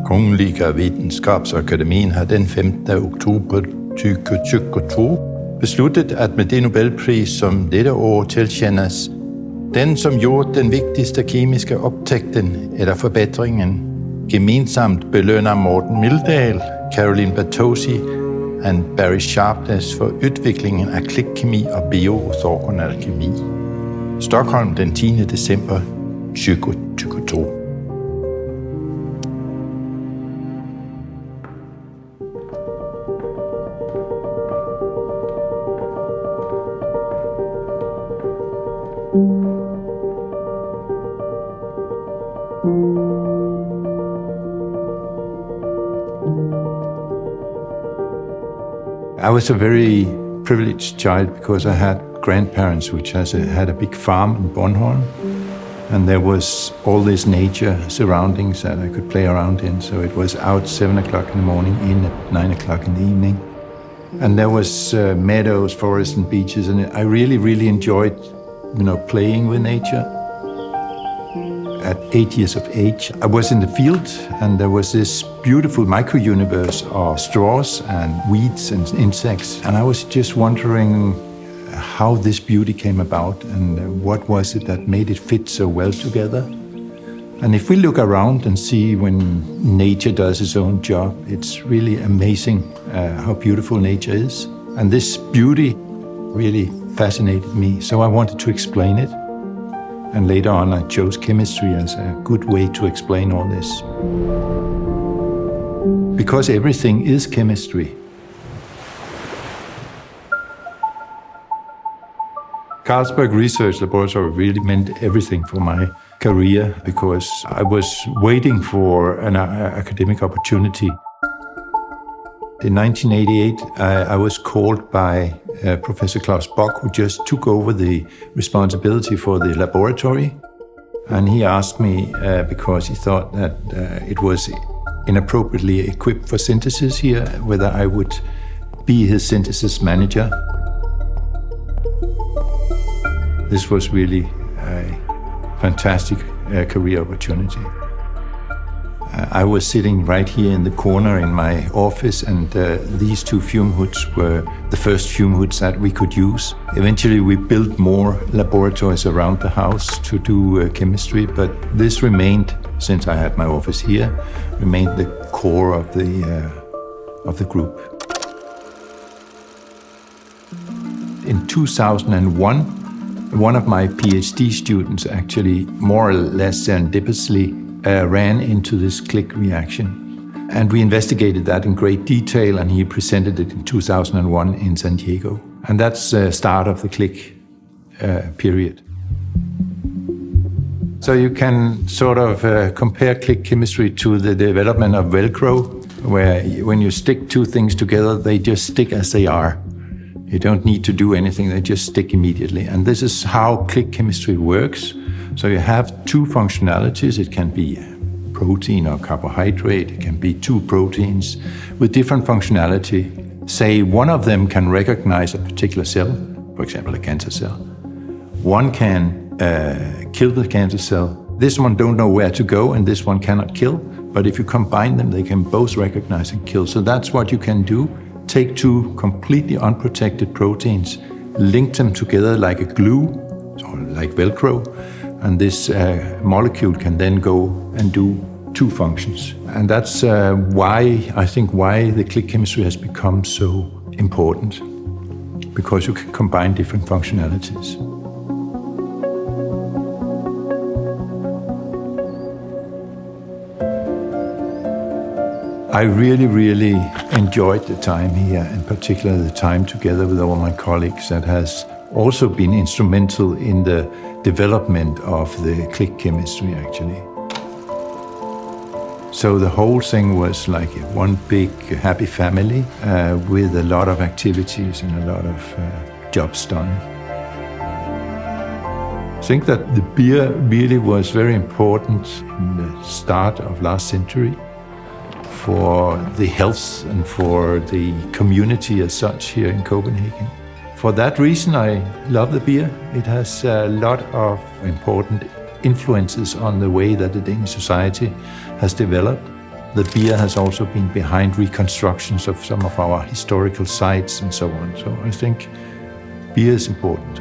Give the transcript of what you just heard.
Kungliga Vetenskapsakademien har den 15. oktober 2022 besluttet, at med det Nobelpris, som dette år tilkendes, den, som gjorde den vigtigste kemiske optäckten eller forbedringen, gemensamt belønner Morten Meldal, Caroline Bertozzi og Barry Sharpless for udviklingen af klikkemi og bioorthogonal kemi. Stockholm den 10. december 2022. I was a very privileged child because I had grandparents which had a big farm in Bornholm, and there was all this nature surroundings that I could play around in. So it was out 7 o'clock in the morning, in at 9 o'clock in the evening. And there was meadows, forests and beaches, and I really enjoyed, playing with nature. At 8 years of age, I was in the field, and there was this beautiful micro-universe of straws and weeds and insects. And I was just wondering how this beauty came about and what was it that made it fit so well together. And if we look around and see when nature does its own job, it's really amazing how beautiful nature is. And this beauty really fascinated me, so I wanted to explain it. And later on, I chose chemistry as a good way to explain all this. Because everything is chemistry. Carlsberg Research Laboratory really meant everything for my career because I was waiting for an academic opportunity. In 1988, I was called by Professor Claus Bock, who just took over the responsibility for the laboratory. And he asked me, because he thought that it was inappropriately equipped for synthesis here, whether I would be his synthesis manager. This was really a fantastic career opportunity. I was sitting right here in the corner in my office, and these two fume hoods were the first fume hoods that we could use. Eventually we built more laboratories around the house to do chemistry, but this remained, since I had my office here, remained the core of the group. In 2001, one of my PhD students actually more or less serendipitously ran into this click reaction. And we investigated that in great detail, and he presented it in 2001 in San Diego. And that's the start of the click period. So you can sort of compare click chemistry to the development of Velcro, where when you stick two things together, they just stick as they are. You don't need to do anything, they just stick immediately. And this is how click chemistry works. So you have two functionalities. It can be protein or carbohydrate. It can be two proteins with different functionality. Say one of them can recognize a particular cell, for example, a cancer cell. One can kill the cancer cell. This one don't know where to go, and this one cannot kill. But if you combine them, they can both recognize and kill. So that's what you can do. Take two completely unprotected proteins, link them together like a glue, or like Velcro, and this molecule can then go and do two functions. And that's why the click chemistry has become so important, because you can combine different functionalities. I really enjoyed the time here, and particularly the time together with all my colleagues that has also been instrumental in the development of the click chemistry, actually. So the whole thing was like one big happy family with a lot of activities and a lot of jobs done. I think that the beer really was very important in the start of last century for the health and for the community as such here in Copenhagen. For that reason, I love the beer. It has a lot of important influences on the way that the Danish society has developed. the beer has also been behind reconstructions of some of our historical sites and so on. So I think beer is important.